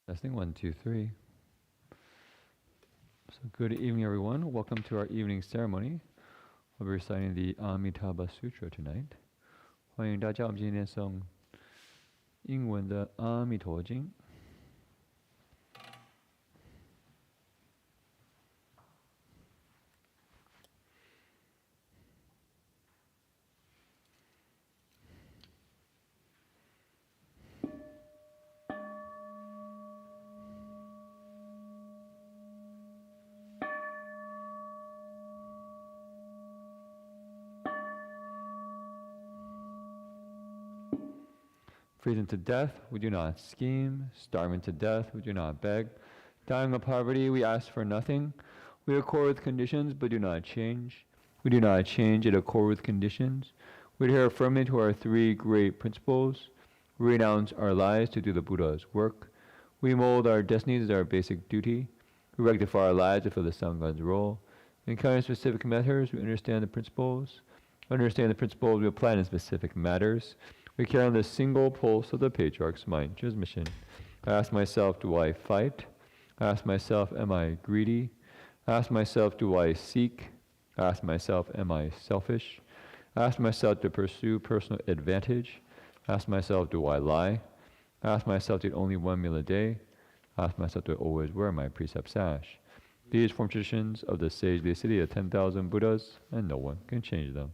Testing 1, 2, 3. So good evening, everyone. Welcome to our evening ceremony. We'll be reciting the Amitabha Sutra tonight. 欢迎大家，我们今天诵英文的《阿弥陀经》。Freezing to death, we do not scheme. Starving to death, we do not beg. Dying of poverty, we ask for nothing. We accord with conditions, but do not change. We do not change yet accord with conditions. We adhere firmly to our three great principles. We renounce our lives to do the Buddha's work. We mold our destinies as our basic duty. We rectify our lives to fill the Sangha's role. In encountering specific matters, we understand the principles. Understand the principles, we apply in specific matters. We carry on the single pulse of the Patriarch's mind transmission. I ask myself, do I fight? I ask myself, am I greedy? I ask myself, do I seek? I ask myself, am I selfish? I ask myself to pursue personal advantage. I ask myself, do I lie? I ask myself to eat only one meal a day. I ask myself to always wear my precept sash. These form traditions of the sage of the city of 10,000 Buddhas, and no one can change them.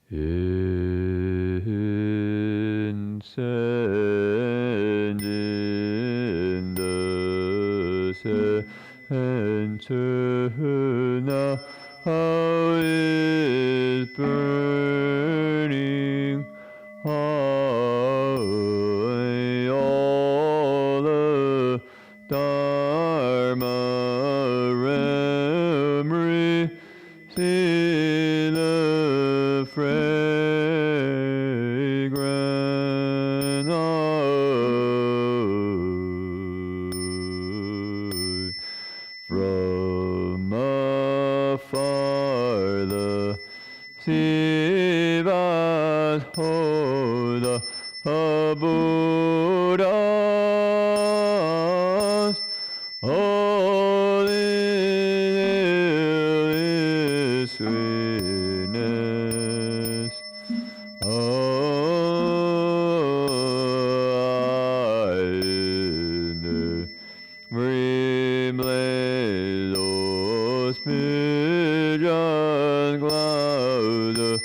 Incense in the center now, how is burning high all the Dharma realm, receive the fragrant oil. From afar the Sivas hold the Buddhas, all in sweetness. Those pigeon clouds appearing,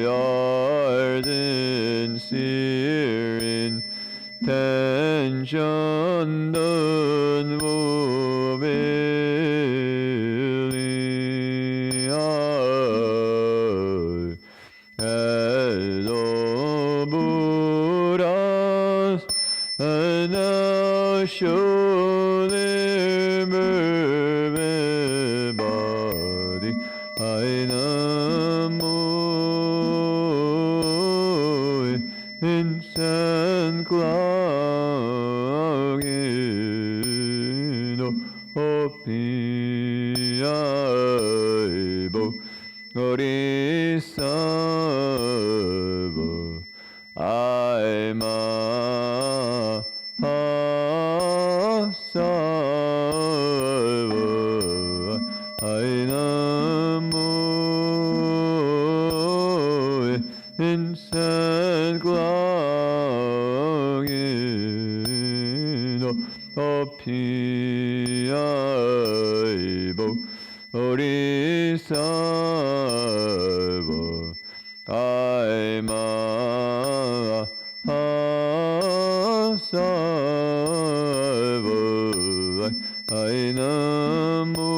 ardent searing tension as all Buddhas and now show their perfect body. I namo incense clogging opiaibo Orisava Aima Hasava Ainamo incense clogging opiaibo Orisava Aima Hasava Ainamo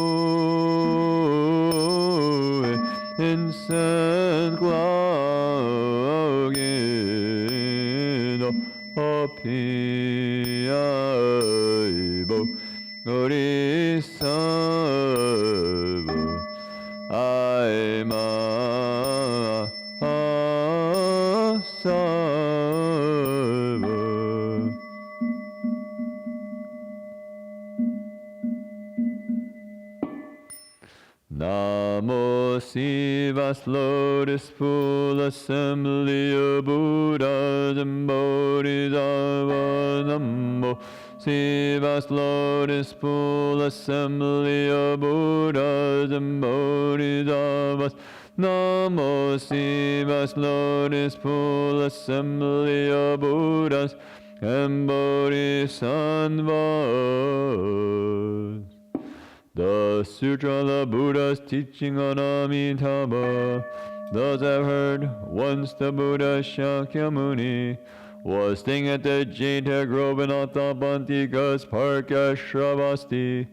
incense Bodhisattva, I'm a sattva. Namo Sivas Lotus Pool Assembly of Buddhas and Bodhisattvas. Namo Sivas Lotus Pool Assembly of Buddhas and Bodhisattvas. Namo Sivas Lotus Pool Assembly of Buddhas and Bodhisattvas. The Sutra of the Buddha's teaching on Amitabha. Those have heard, once the Buddha Shakyamuni was staying at the Jeta Grove in Athabantika's Park at Shravasti.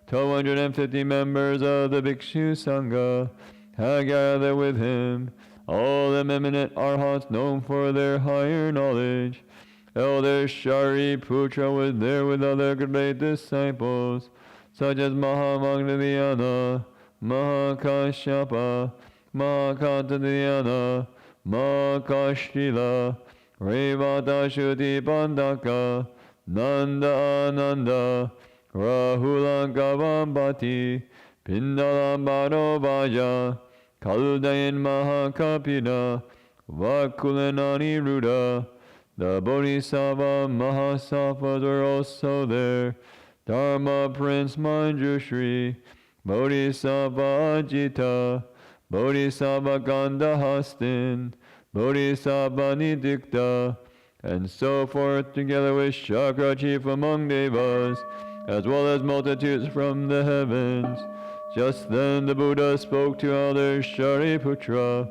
250 members of the Bhikshu Sangha had gathered with him, all the eminent arhats known for their higher knowledge. Elder Shariputra was there with other great disciples, such as Mahamagdalena, Mahakashyapa, Mahakantadhyana, Mahakashila, Revadashuti Bandaka, Nanda Ananda, Rahula Gavambati, Pindalam Vaja, Kaludayan Mahakapina, Vakulanani Ruda. The Bodhisattva Mahasattvas were also there. Dharma Prince Manjushri, Bodhisattva Ajita, Bodhisattva Gandhahastin, Bodhisattva Nidikta, and so forth, together with Shakra chief among Devas, as well as multitudes from the heavens. Just then the Buddha spoke to Elder Shariputra,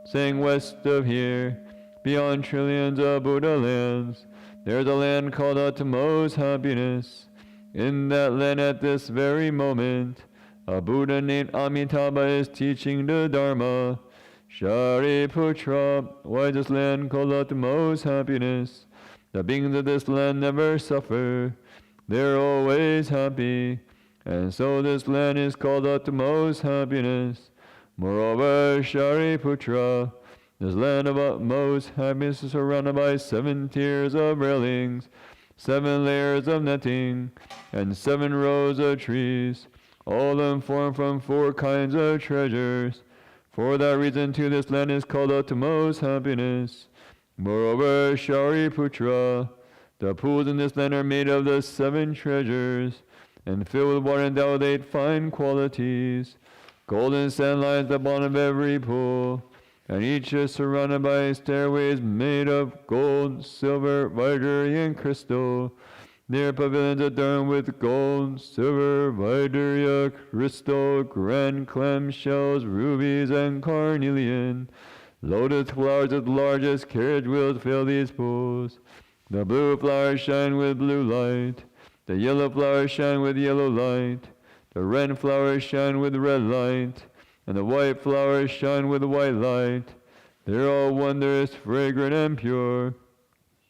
saying, west of here, beyond trillions of Buddha lands, there's a land called Utmost Happiness. In that land at this very moment, a Buddha named Amitabha is teaching the Dharma. Shariputra, why is this land called Utmost Happiness? The beings of this land never suffer. They're always happy. And so this land is called Utmost Happiness. Moreover, Shariputra, this land of utmost happiness is surrounded by 7 tiers of railings, 7 layers of netting, and 7 rows of trees, all of them formed from 4 kinds of treasures. For that reason too this land is called Utmost Happiness. Moreover, Shariputra, the pools in this land are made of the 7 treasures, and filled with water endowed with 8 fine qualities. Golden sand lies at the bottom of every pool, and each is surrounded by stairways made of gold, silver, vajra, and crystal. Their pavilions adorned with gold, silver, vajra, crystal, grand clam shells, rubies, and carnelian. Lotus flowers as large as carriage wheels fill these pools. The blue flowers shine with blue light. The yellow flowers shine with yellow light. The red flowers shine with red light. And the white flowers shine with white light. They're all wondrous, fragrant, and pure.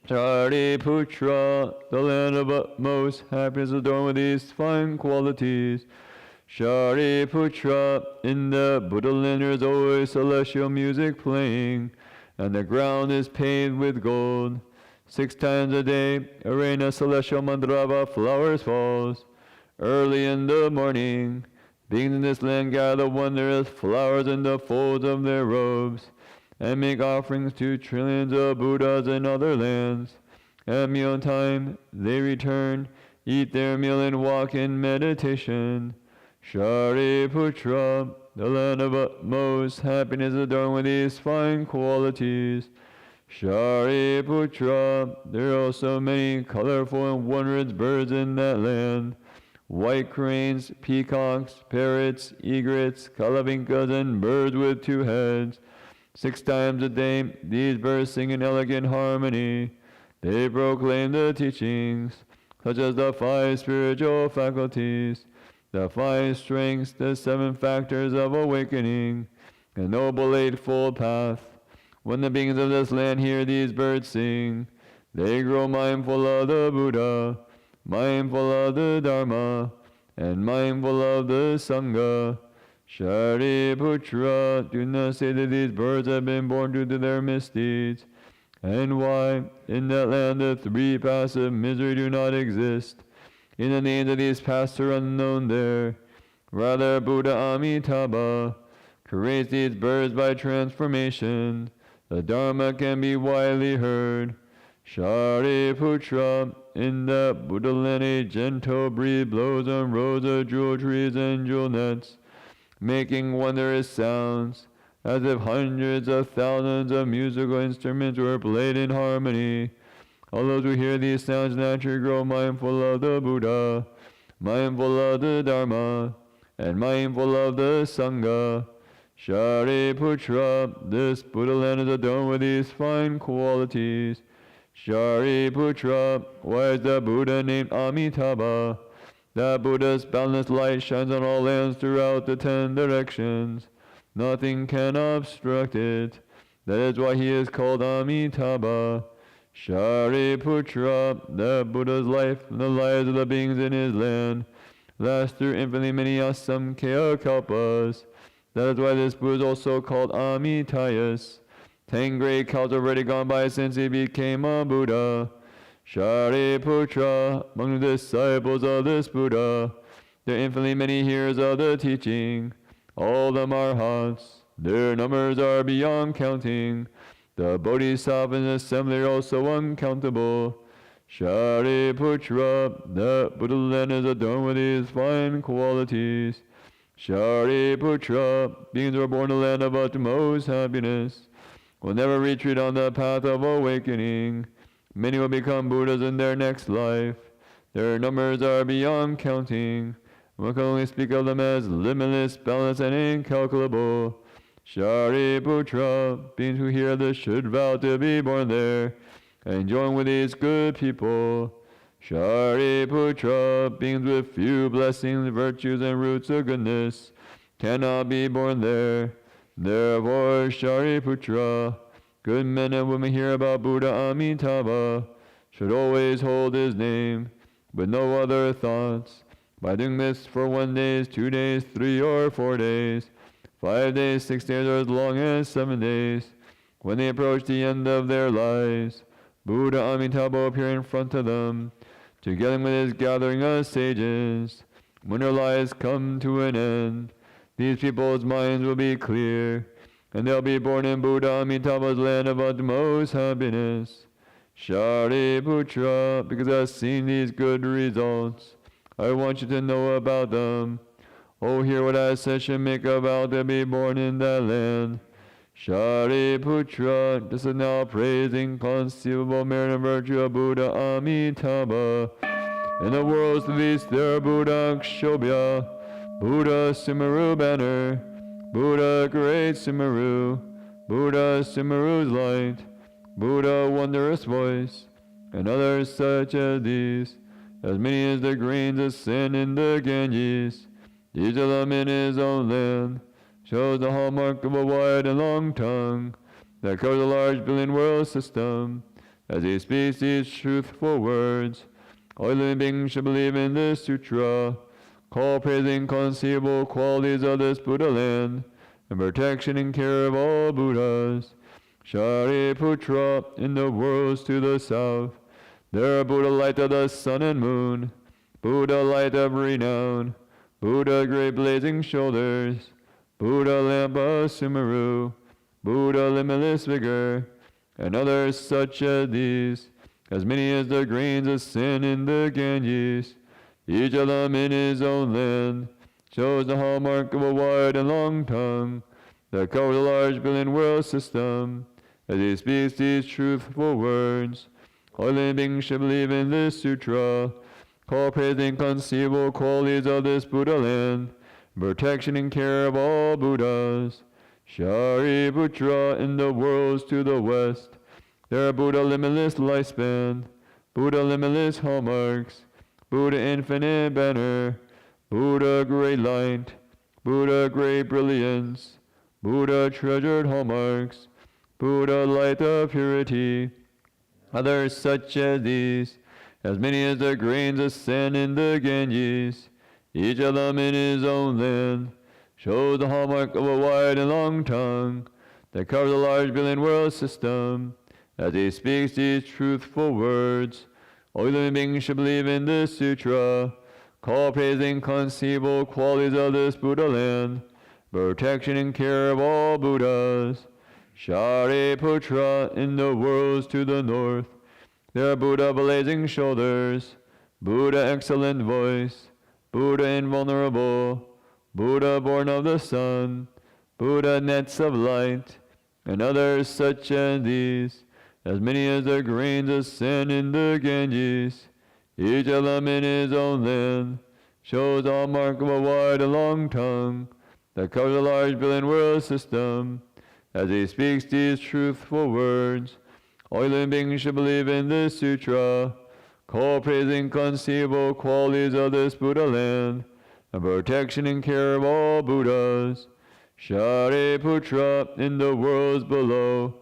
Shariputra, the land of utmost happiness, adorned with these fine qualities. Shariputra, in the Buddha land there is always celestial music playing, and the ground is paved with gold. 6 times a day, a rain of celestial mandrava flowers falls. Early in the morning, beings in this land gather wondrous flowers in the folds of their robes, and make offerings to trillions of Buddhas in other lands. At mealtime, they return, eat their meal, and walk in meditation. Shariputra, the land of utmost happiness, adorned with these fine qualities. Shariputra, there are also many colorful and wondrous birds in that land. White cranes, peacocks, parrots, egrets, calavincas, and birds with 2 heads. 6 times a day, these birds sing in elegant harmony. They proclaim the teachings, such as the 5 spiritual faculties, the 5 strengths, the 7 factors of awakening, the Noble Eightfold Path. When the beings of this land hear these birds sing, they grow mindful of the Buddha. mindful of the Dharma, and mindful of the Sangha. Shariputra, do not say that these birds have been born due to their misdeeds. And why, in that land the three paths of misery do not exist. In the names of these paths are unknown there. Rather, Buddha Amitabha creates these birds by transformation. The Dharma can be widely heard. Shariputra, in that Buddha land a gentle breeze blows on rows of jewel trees and jewel nets, making wondrous sounds, as if hundreds of thousands of musical instruments were played in harmony. All those who hear these sounds naturally grow mindful of the Buddha, mindful of the Dharma, and mindful of the Sangha. Shariputra, this Buddha land is adorned with these fine qualities. Shariputra, why is the Buddha named Amitabha? That Buddha's boundless light shines on all lands throughout the 10 directions. Nothing can obstruct it. That is why he is called Amitabha. Shariputra, that Buddha's life and the lives of the beings in his land last through infinitely many asamkhya kalpas. That is why this Buddha is also called Amitayas. 10 great kalpas have already gone by since he became a Buddha. Shariputra, among the disciples of this Buddha, there are infinitely many hearers of the teaching. All the Arhats, their numbers are beyond counting. The Bodhisattvas in the assembly are also uncountable. Shariputra, the Buddha land is adorned with these fine qualities. Shariputra, beings who are born in the land of utmost happiness will never retreat on the path of awakening. Many will become Buddhas in their next life. Their numbers are beyond counting. One can only speak of them as limitless, boundless, and incalculable. Shariputra, beings who hear this should vow to be born there and join with these good people. Shariputra, beings with few blessings, virtues, and roots of goodness, cannot be born there. Therefore, Shariputra, good men and women hear about Buddha Amitabha should always hold his name with no other thoughts. By doing this for 1 day, 2 days, 3 or 4 days, 5 days, 6 days, or as long as 7 days, when they approach the end of their lives, Buddha Amitabha will appear in front of them, together with his gathering of sages. When their lives come to an end, these people's minds will be clear, and they'll be born in Buddha Amitabha's land of utmost happiness. Shariputra, because I've seen these good results, I want you to know about them. Oh, hear what I said should make a vow to be born in that land. Shariputra, this is now praising conceivable merit and virtue of Buddha Amitabha. In the worlds of east there are Buddha Kshobhya, Buddha Sumeru banner, Buddha great Sumeru, Buddha Sumeru's light, Buddha wondrous voice, and others such as these, as many as the grains of sand in the Ganges. Each of them in his own land shows the hallmark of a wide and long tongue that covers a large billion world system. As he speaks these truthful words, all living beings should believe in this sutra, call praising conceivable qualities of this Buddha land, and protection and care of all Buddhas. Shariputra, in the worlds to the south, there are Buddha light of the sun and moon, Buddha light of renown, Buddha great blazing shoulders, Buddha lamp of Sumeru, Buddha limitless vigor, and others such as these, as many as the grains of sand in the Ganges. Each of them in his own land shows the hallmark of a wide and long tongue that covers a large billion world system. As he speaks these truthful words, all living beings should believe in this sutra, call praising conceivable qualities of this Buddha land, protection and care of all Buddhas. Shariputra, in the worlds to the west, there are Buddha limitless lifespan, Buddha limitless hallmarks, Buddha infinite banner, Buddha great light, Buddha great brilliance, Buddha treasured hallmarks, Buddha light of purity, others such as these, as many as the grains of sand in the Ganges, each of them in his own land, shows the hallmark of a wide and long tongue that covers a large billion world system. As he speaks these truthful words, all living beings should believe in this sutra, call praising inconceivable qualities of this Buddha land, protection and care of all Buddhas. Shariputra in the worlds to the north, there are Buddha blazing shoulders, Buddha excellent voice, Buddha invulnerable, Buddha born of the sun, Buddha nets of light, and others such as these, as many as the grains of sand in the Ganges, each of them in his own land, shows all mark of a wide and long tongue that covers a large billion world system. As he speaks these truthful words, all living beings should believe in this sutra, call praising inconceivable qualities of this Buddha land, and protection and care of all Buddhas. Shariputra in the worlds below,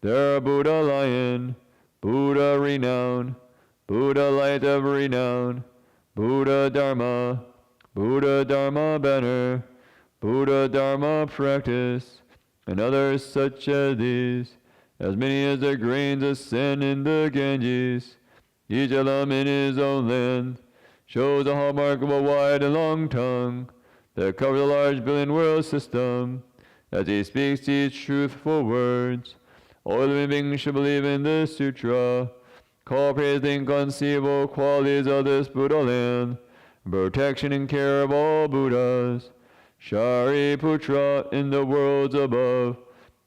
there are Buddha lion, Buddha renown, Buddha light of renown, Buddha Dharma, Buddha Dharma banner, Buddha Dharma practice, and others such as these, as many as the grains of sand in the Ganges, each of them in his own land, shows the hallmark of a wide and long tongue that covers a large billion world system. As he speaks these truthful words, all living beings should believe in this sutra, call praise the inconceivable qualities of this Buddha land, protection and care of all Buddhas. Shariputra in the worlds above,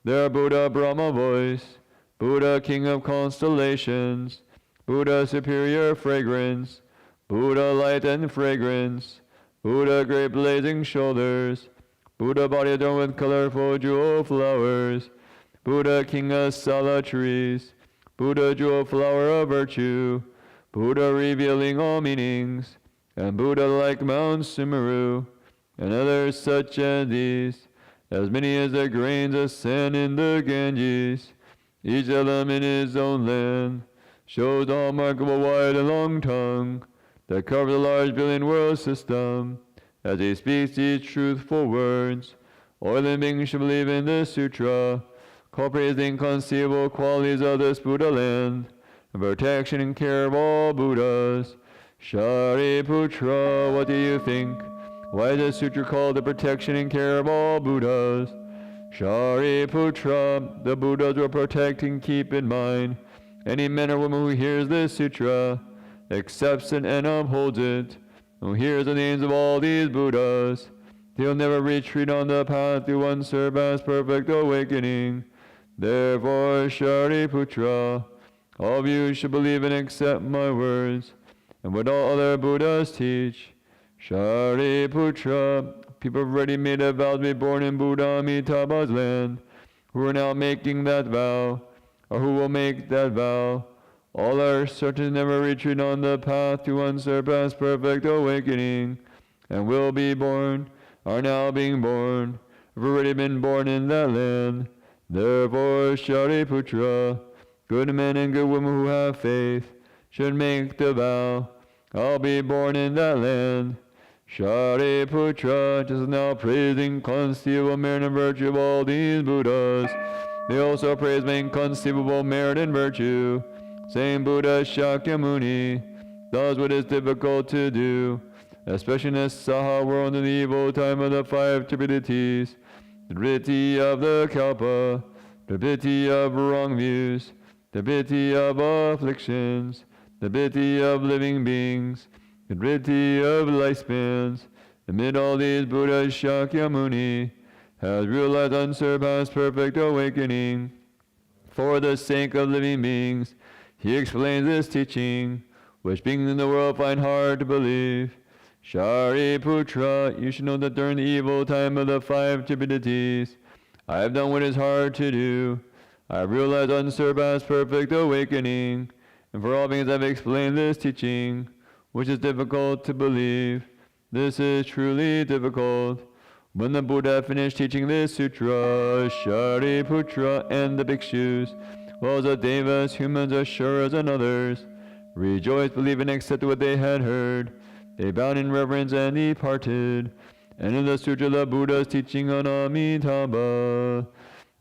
there Buddha Brahma voice, Buddha king of constellations, Buddha superior fragrance, Buddha light and fragrance, Buddha great blazing shoulders, Buddha body adorned with colorful jewel flowers, Buddha king of sala trees, Buddha jewel flower of virtue, Buddha revealing all meanings, and Buddha like Mount Sumeru, and others such as these, as many as the grains of sand in the Ganges, each of them in his own land, shows the hallmark of a wide and long tongue that covers a large billion world system. As he speaks these truthful words, all living beings should believe in this sutra, call praise the inconceivable qualities of this Buddha land, and protection and care of all Buddhas. Shariputra, what do you think? Why is this sutra called the protection and care of all Buddhas? Shariputra, the Buddhas will protect and keep in mind any man or woman who hears this sutra, accepts it and upholds it, who hears the names of all these Buddhas. He'll never retreat on the path to unsurpassed perfect awakening. Therefore, Shariputra, all of you should believe and accept my words, and what all other Buddhas teach. Shariputra, people have already made a vow to be born in Buddha Amitabha's land, who are now making that vow, or who will make that vow. All are certain to never retreat on the path to unsurpassed perfect awakening, and will be born, are now being born, have already been born in that land. Therefore, Shariputra, good men and good women who have faith, should make the vow, I'll be born in that land. Shariputra, just now praising inconceivable merit and virtue of all these Buddhas, they also praise my inconceivable merit and virtue, saying Buddha Shakyamuni does what is difficult to do, especially in this Saha world in the evil time of the 5 trivialities, the triviality of the Kalpa, the triviality of wrong views, the triviality of afflictions, the triviality of living beings, the triviality of lifespans. Amid all these, Buddha Shakyamuni has realized unsurpassed perfect awakening. For the sake of living beings, he explains this teaching, which beings in the world find hard to believe. Shariputra, you should know that during the evil time of the 5 trivialities, I have done what is hard to do. I have realized unsurpassed perfect awakening, and for all beings I have explained this teaching, which is difficult to believe. This is truly difficult. When the Buddha finished teaching this sutra, Shariputra and the bhikshus, well as the devas, humans, asuras, and others, rejoiced, believed, and accepted what they had heard. They bowed in reverence and departed, and understood the Buddha's teaching on Amitabha.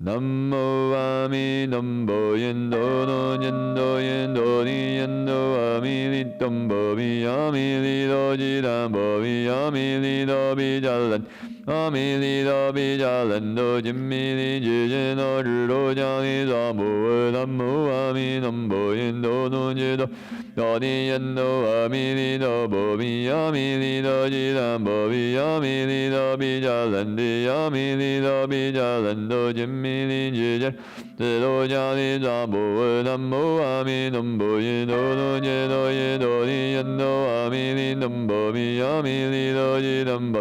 Nammo Ami Nambo Yendo no Yendo Yendo Ni Yendo Ami Litombo Vi Ami Lido Jidambo Vi Ami Lido Bijalan Ami Lido Bijalan Do Jimmi Li Jijin No Jiro Jani Zamo Nammo Ami Nambo Yendo no Jido Doni Yendo Ami Lido Bo Vi Ami Lido Jidambo Vi Ami Lido Bijalan Di Ami Lido Bijalan Do Jimmi Jijin Jido Jani Zamo Nammo Ami Nambo Yendo no Jido Yedo Ni Yendo Ami Li Nambo Vi Ami Lido Jidambo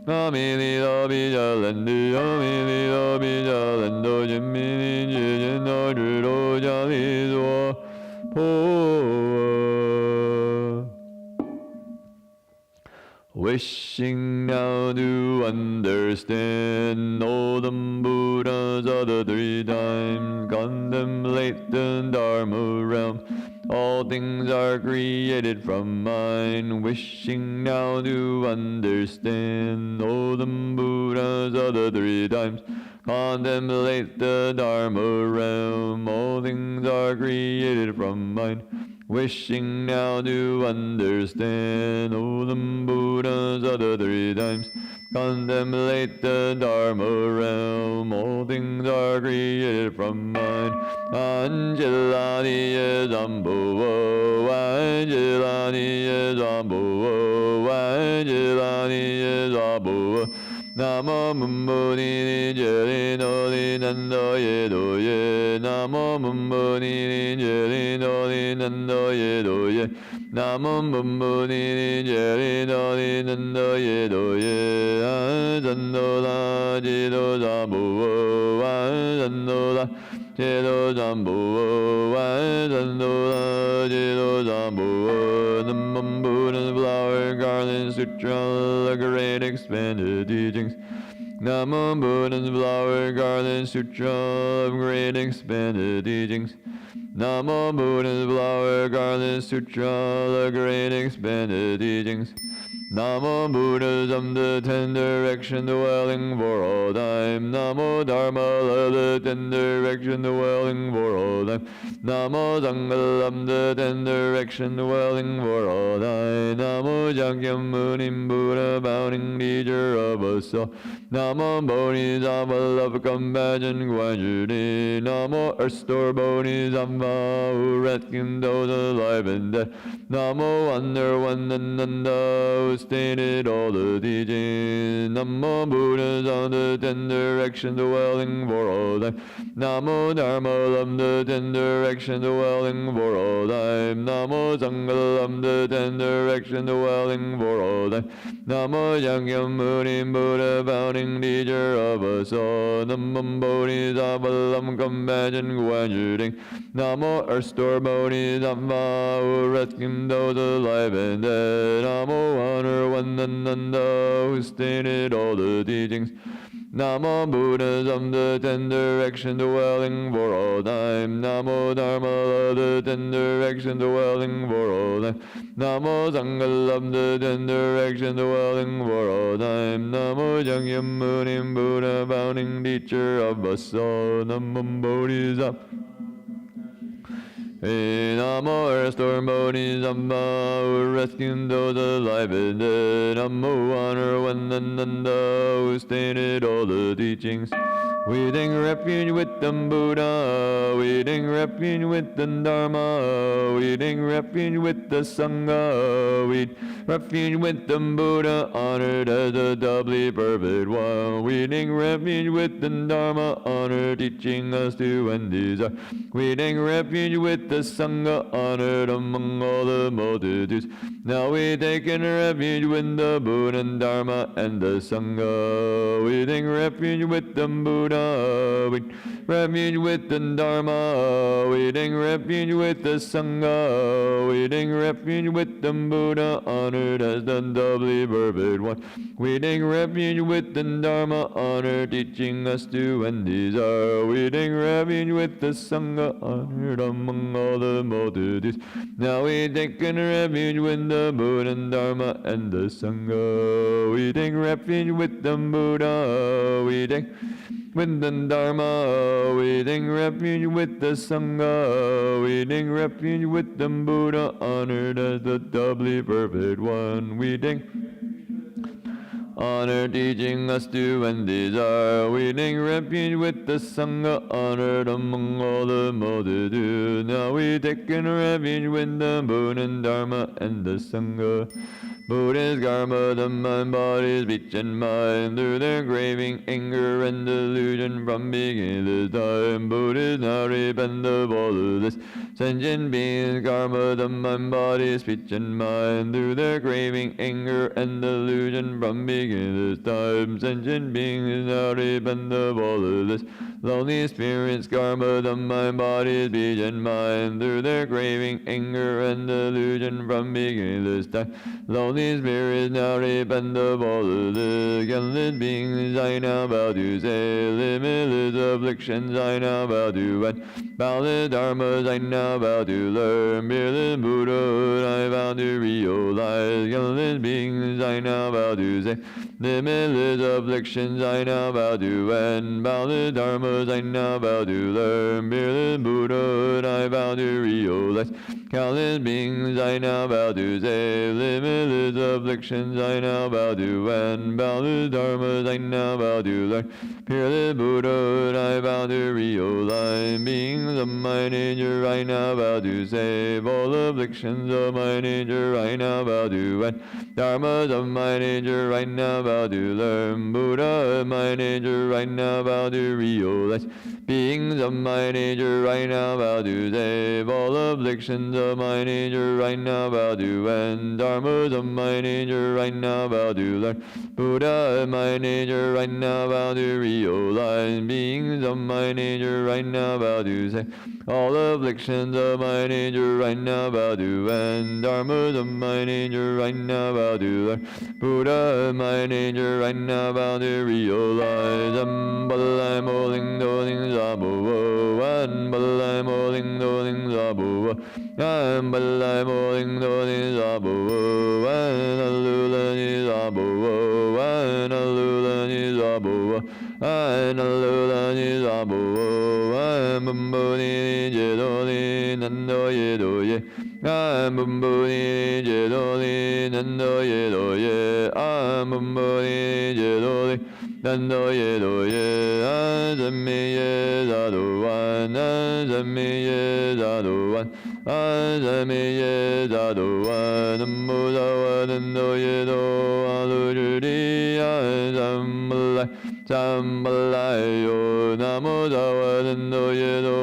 Ami Lido Bijalan Di Ami Lido Bijalan Do Jimmi Li Jijin No Jido Jani Zamo Wishing now to understand all the Buddhas of the three times, contemplate the Dharma realm. All things are created from mind. Wishing now to understand all the Buddhas of the three times, contemplate the Dharma realm. All things are created from mind. Wishing now to understand all the Buddhas of the three times, contemplate the Dharma realm. All things are created from mind. Angelani is Ambo, Angelani is Ambo, Angelani is Ambo. Namo Mumbuni Jeri no Ni Nando Yedo Ye. Namo Mumbuni Jeri no Ni Nando Yedo Ye. Namo Mumbuni Jeri no Ni Nando Yedo Ye. Azandola Jido Zambo, Azandola Jido Zambo, Azandola Jido Zambo. The Buddha's flower garland sutra, the great expanded teachings. Namo Buddha's flower garland sutra of great expanded teachings. Namo Buddha's flower garland sutra, the great expanded teachings. Namo Buddhism, the ten direction dwelling for all time. Namo Dharma, the ten direction dwelling for all time. Namo Sanghalam, the ten direction dwelling for all time. Namo Jankyam Munim Buddha, bounding teacher of us all. Namo Bodhisattva, love, compassion, grandeur. Namo Earth-store Bodhisattva, who rescued those alive and dead. Namo Wonder Nanda, who stated all the teachings. Namo Buddhas on the ten direction dwelling for all time. Namo Dharma, the ten direction dwelling for all time. Namo Sanghalam, the ten direction dwelling for all time. Namo Jankyam Munim Buddha, founding teacher of us all. Namo Bodhisattva, compassion, grandeur. Namo Earth-store Bodhisattva, who rescued those alive and dead. Namo Honor Nanda, who stated all the teachings. Namo Buddhism, the ten direction dwelling for all time. Namo Dharma, the ten direction dwelling for all time. Namo Sanghalam, the ten direction dwelling for all time. Namo Jankyam Munim Buddha, founding teacher of us all. Namo Bodhisattva. Namo Earth-store Bodhisattva, who rescued those alive and dead. Namo Honor Nanda, who stated all the teachings. We take refuge with the Buddha, we take refuge with the Dharma, we take refuge with the Sangha, we take refuge with the Buddha, honored as the doubly perfect one. We take refuge with the Dharma, honored, teaching us to end desire. We take refuge with the Sangha, honored among all the multitudes. Now we take refuge with the Buddha and Dharma and the Sangha. We take refuge with the Buddha, we take refuge with the Dharma, we take refuge with the Sangha, we take refuge with the Buddha, honored as the doubly perfect one. We take refuge with the Dharma, honored, teaching us to end desire. We take refuge with the Sangha, honored among all the multitudes. Now we take refuge with the Buddha and Dharma and the Sangha. We take refuge with the Buddha. We take with the Dharma, we take refuge with the Sangha, we take refuge with the Buddha, honored as the doubly perfect one. We take honor teaching us to end desire. We take refuge with the Sangha, honored among all the multitude. Now we take refuge with the Buddha and Dharma and the Sangha. Buddha's karma, the mind, body, speech, and mind, through their craving, anger, and delusion from beginning to time. Buddha now repent of all of this. Sentient beings, karma, the mind, body, speech, and mind, through their craving, anger, and delusion from beginning to time. Sentient beings now repent of all of this. Lonely spirits, karma, the mind, body, speech, and mind, through their craving, anger, and delusion from beginning to time. Lonely spirits now repent of all of the countless beings I now bow to say, limitless afflictions I now bow to end, boundless dharmas I now bow to learn, fearless Buddhahood I vow to realize, countless beings I now bow to say, limitless afflictions I now bow to end, boundless dharmas I now bow to learn, fearless Buddhahood I vow to realize, countless beings I now bow to say, limitless afflictions I now bow to end, boundless dharmas I now bow to learn, fearless Buddhahood I vow to realize, beings of my nature I now bow to save, all afflictions of my nature I now bow to end, dharmas of my nature I now bow to learn, Buddha of my nature I now bow to realize, beings of my nature I now bow to save, all afflictions of my nature I now bow to end, dharmas of my nature I now bow to learn, Buddha of my nature I now bow to realize, beings of my nature I now bow to save, all afflictions of my nature I now bow to end, dharmas of my nature I now bow to learn, Buddha of my nature I now bow to realize, Ambalai moling doling zabo, Ambalai moling doling zabo, Ambalai moling doling zabo, Analula ni zabo, Analula ni zabo, Analula ni zabo, Ambambuni jedoli nando yedoye, Ambambuni jedoli nando yedoye, Ambambuni jedoli nando yedoye, Azamiye zadowan, Azamiye zadowan, Azamiye zadowan, Ammuzawa nando yedo alujuri, Azambalai, Zambalayo, Namuzawa nando yedo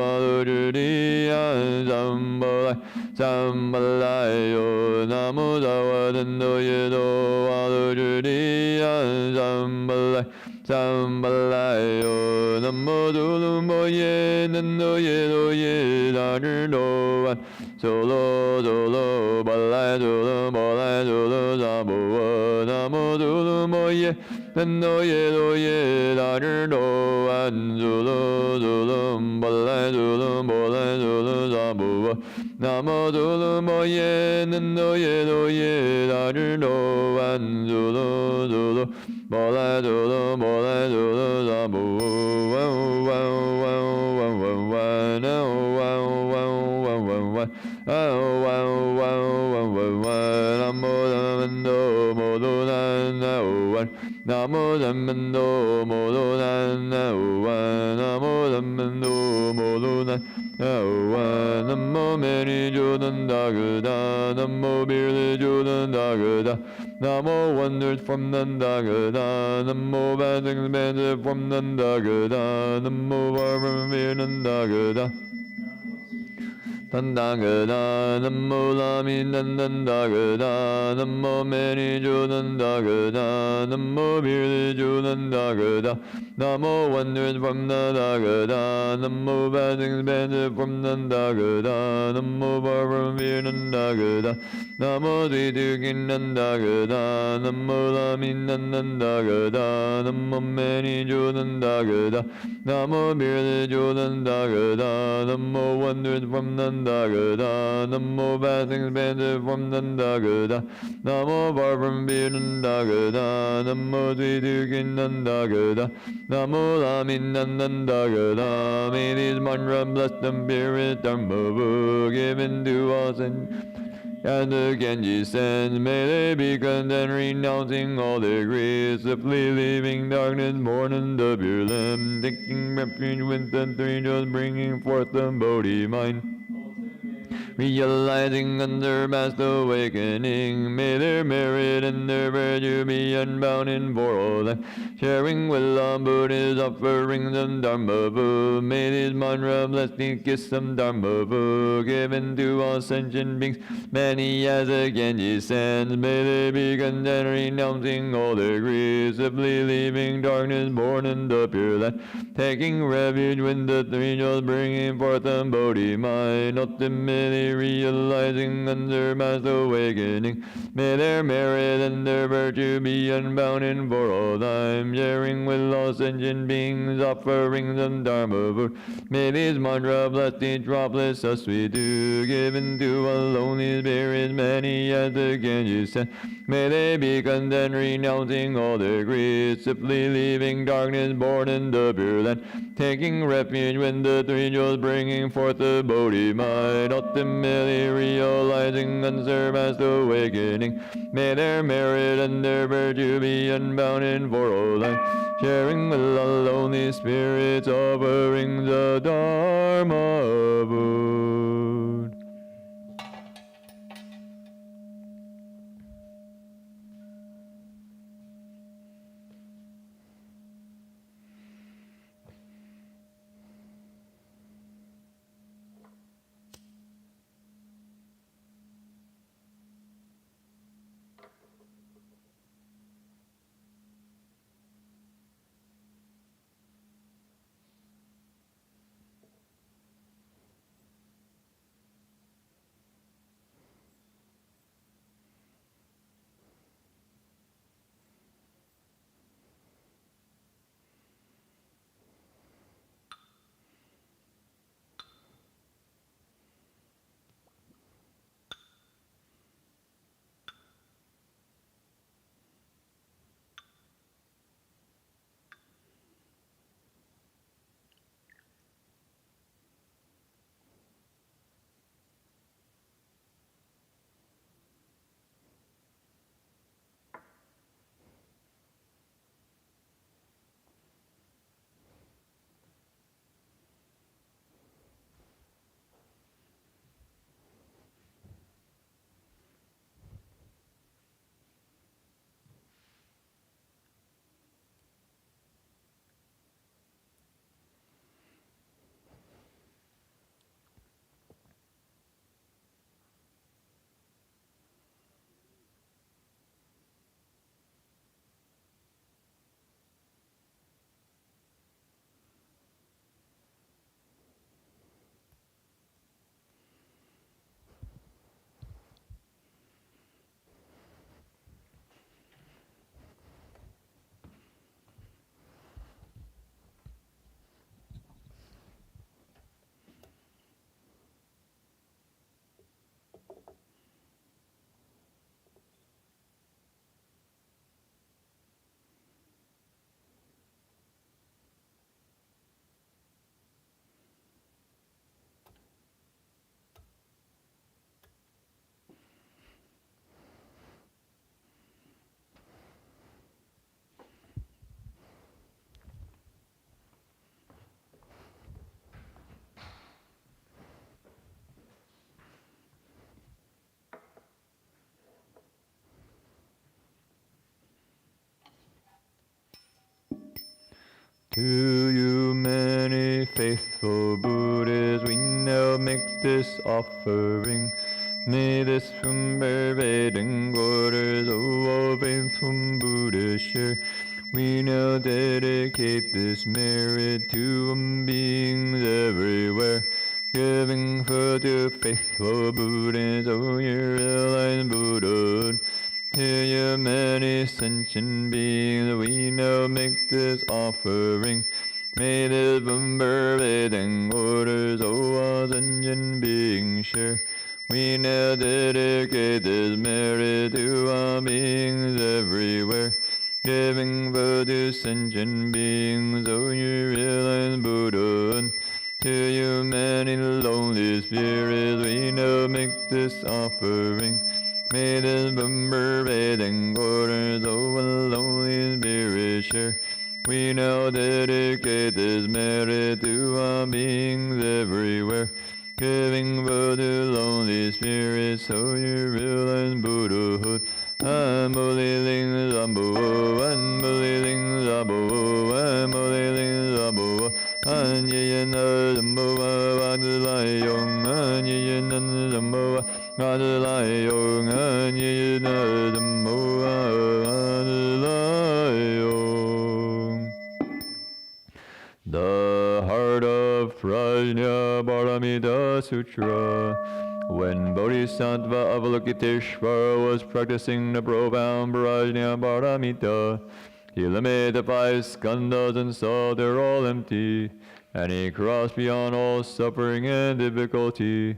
alujuri, Azambalai, Zambalayo, Namuzawa nando yedo alujuri, Azambalai, Zambalayo, Namodulumoye, nando yedo ye, Narunoan, Solo, Solo, Balai, Solo, Balai, Solo, Zabo, Namodulumoye, nando yedo ye, Narunoan, Solo, Solo, Balai, Solo, Balai, Solo, Zabo, Namodulumoye, nando yedo ye, Narunoan, Solo, Solo, Balai, Solo, Balai, Solo, Zabo, wow, wow, wow, wow, wow, wow, no, wow, wow, wow, wow, wow, oh, wow, wow, wow, wow, wow, Namo Zamendo Modonan Nawan, Namo Zamendo Modonan Nawan, Namo Zamendo Modonan Nawan, Namo Meri Jodan Dagada, Namo Birli Jodan Dagada, Namo wonders from Nandagada, Namo bad things better from Nandagada, Namo far from here Nandagada. Dandagada, Namo Lami Nandandagada, Namo Mani Jodandagada, Namo Birli Jodandagada, Namo Wonders from the Dagada, Namo Bad Things Banded from the Dagada, Namo Bar from Virnandagada, Namo Dvidukin Nandagada, Namo Lami Nandandagada, Namo Mani Jodandagada, Namo Birli Jodandagada, Namo Wonders from Nandagada, Namo Bad Things Banded from Nandagada, Namo Bar from Virnandagada, Namo Dvidukin Nandagada, Namo Lami Nandandagada. May these mantra bless the spirit Dharma given to us and the Genji sends, may they be content, renouncing all their griefs, swiftly leaving darkness, born in the pure lamb, taking refuge with the three jewels, bringing forth the Bodhi mind. Realizing under past awakening, may their merit and their virtue be unbound in for all time, sharing with Lord Buddha's offerings of Dharma food. May these mantra blessings kiss some Dharma food, given to all sentient beings, many as the Genji sends. May they be content, renouncing all their griefs, simply leaving darkness, born in the pure light, taking refuge with the three jewels, bringing forth the Bodhi mind, ultimately realizing under past awakening. May their merit and their virtue be unbound in for all time, sharing with all sentient beings, offerings of Dharma food. May these mantra bless each droplets thus we do, given to a lonely spirit, many as the Genji sent. May they be content, renouncing all their griefs, simply leaving darkness, born in the pure land, taking refuge with the three jewels, bringing forth the Bodhi mind, ultimately realizing unsurpassed awakening. May their merit and their virtue be unbound in for all time, sharing with all lonely spirits, offerings the Dharma food. To you many faithful Buddhists, we now make this offering. May this pervading waters of faith from Buddha share. We now dedicate this merit to beings everywhere, giving food to faithful Buddhas, oh you realize Buddhahood. To you many sentient beings, we now make this offering. May this pervading waters, oh all sentient beings share. We now dedicate this merit to all beings everywhere, giving food to sentient beings, oh you realize Buddhahood. To you many lonely spirits, we now make this offering. May this pervading waters, oh all lonely spirits share. We now dedicate this merit to all beings everywhere, giving food to lonely spirits, so you realize Buddhahood. Unbelieving Zambo, unbelieving Zambo, unbelieving Zambo, Anyayan Zambo, Adlayong, Anyayan Zambo, Adlayong, Anyayan Zambo, Adlayong. The Heart of Prajna Paramita Sutra. When Bodhisattva Avalokiteshvara was practicing the profound Prajna Paramita, he limited the 5 skandhas and saw they're all empty, and he crossed beyond all suffering and difficulty.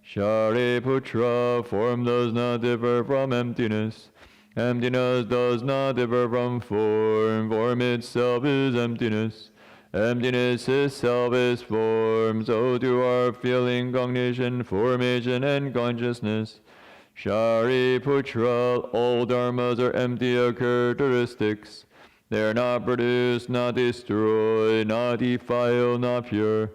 Shariputra, form does not differ from emptiness. Emptiness does not differ from form. Form itself is emptiness. Emptiness itself is form, so too are feeling, cognition, formation, and consciousness. Shariputra, all dharmas are empty of characteristics. They are not produced, not destroyed, not defiled, not pure.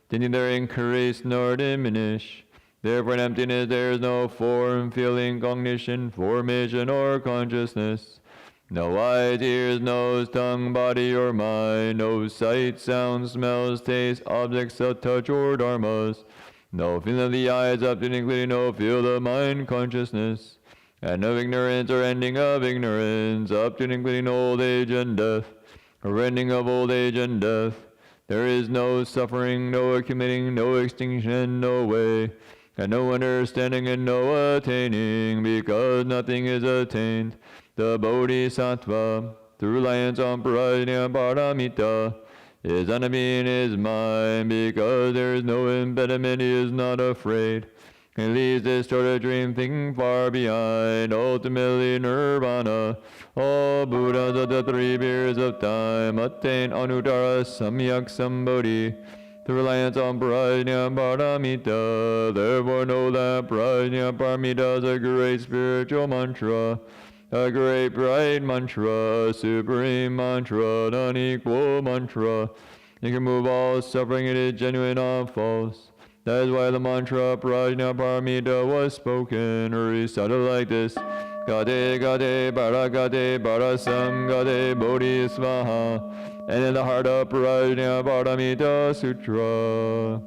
They neither increase nor diminish. Therefore in emptiness there is no form, feeling, cognition, formation, or consciousness. No eyes, ears, nose, tongue, body, or mind, no sight, sound, smells, taste, objects of touch, or dharmas, no feeling of the eyes up to including no field of mind consciousness, and no ignorance or ending of ignorance, up to including old age and death, or ending of old age and death. There is no suffering, no accumulating, no extinction, no way, and no understanding and no attaining, because nothing is attained. The Bodhisattva, through reliance on Prajna Paramita, is unbeing his mind, because there is no impediment, he is not afraid. He leaves this distorted dream thinking far behind, ultimately nirvana. All Buddhas of the 3 periods of time attain Anuttara Samyak Sambodhi, through reliance on Prajna Paramita. Therefore know that Prajna Paramita is a great spiritual mantra, a great bright mantra, a supreme mantra, an unequal mantra. It can move all suffering, it is genuine, not false. That is why the mantra Prajna Paramita was spoken or recited like this: Gade Gade Paragade Parasam Gade Bodhisvaha. And in the heart of Prajna Paramita Sutra,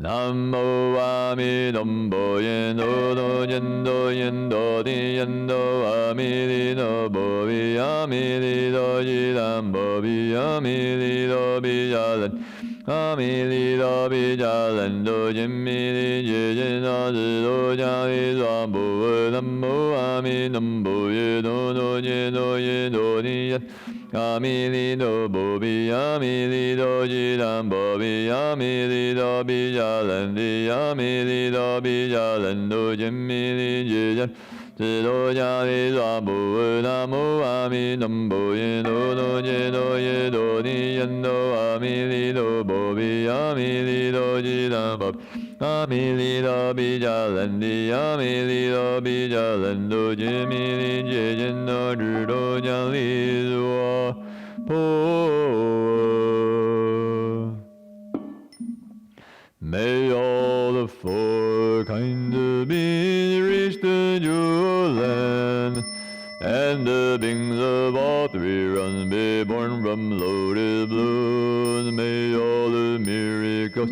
Namo Amidambo Yendo no Yendo Yendo Di Yendo Amidi no Bovi Amidi do Jidam Bovi Amidi do Bijalan Amidi do Bijalan do Jimidi Jijin do Jami Zambo Namo Amidambo Yendo no Yendo Yendo Di Amidi do Bovi Amidi do Jidam Bovi Amidi do Bijalan Di Amidi do Bijalan do Jimidi Jijan Jido Jami Zambo Namo Amidambo Yendo no Yendo Yendo Di Yendo Amidi do Bovi Amidi do Jidam Bovi Amidi do Bijalan Di Amidi do Bijalan do Jimidi Jijan do Jido Jali Zua May all the 4 kinds of beings reach the jewel land, and the beings of all 3 realms be born from lotus blooms. May all the miracles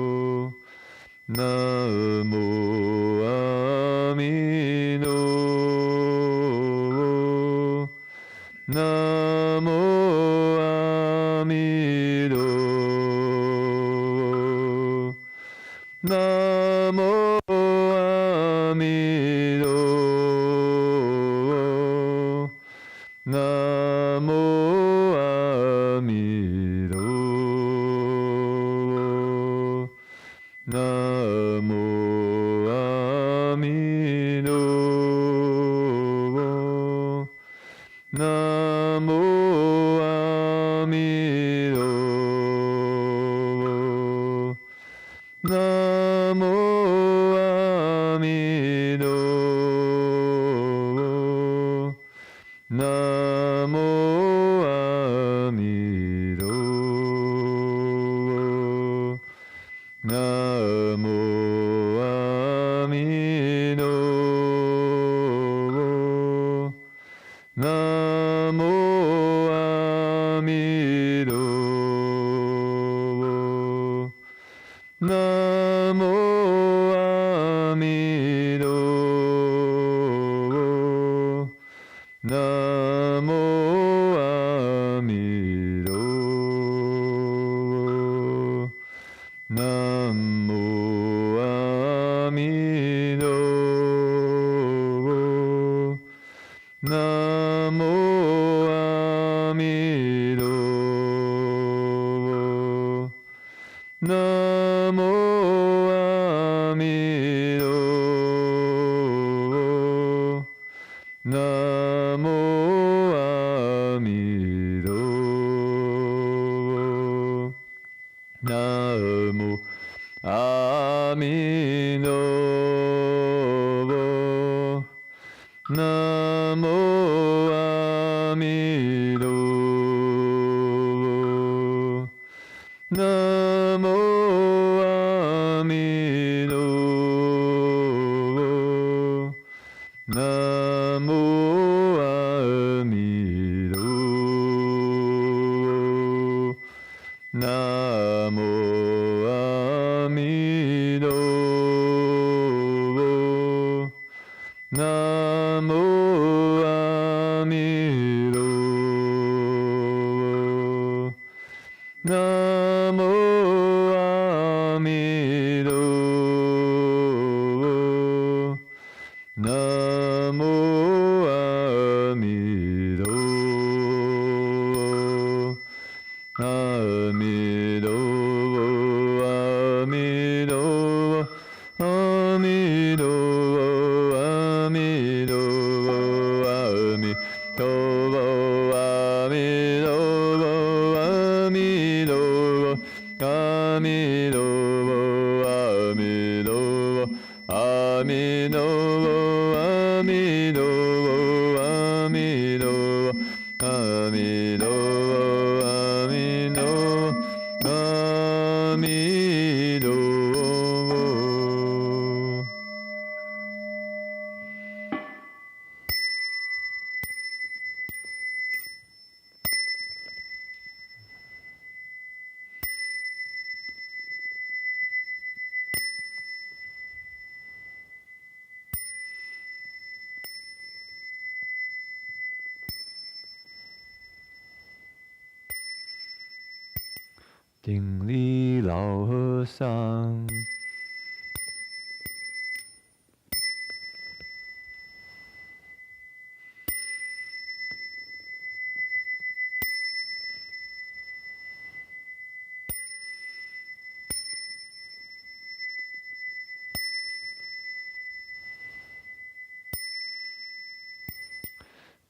顶礼老和尚。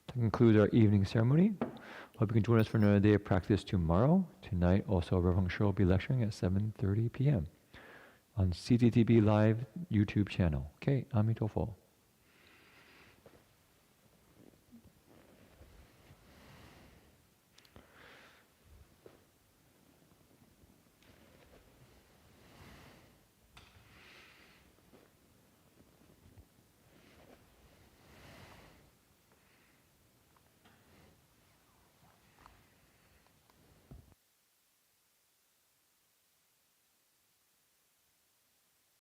That concludes our evening ceremony. Hope you can join us for another day of practice tomorrow. Tonight, also, Reverend Sher will be lecturing at 7:30 p.m. on CTTB Live YouTube channel. Okay, Amitabha.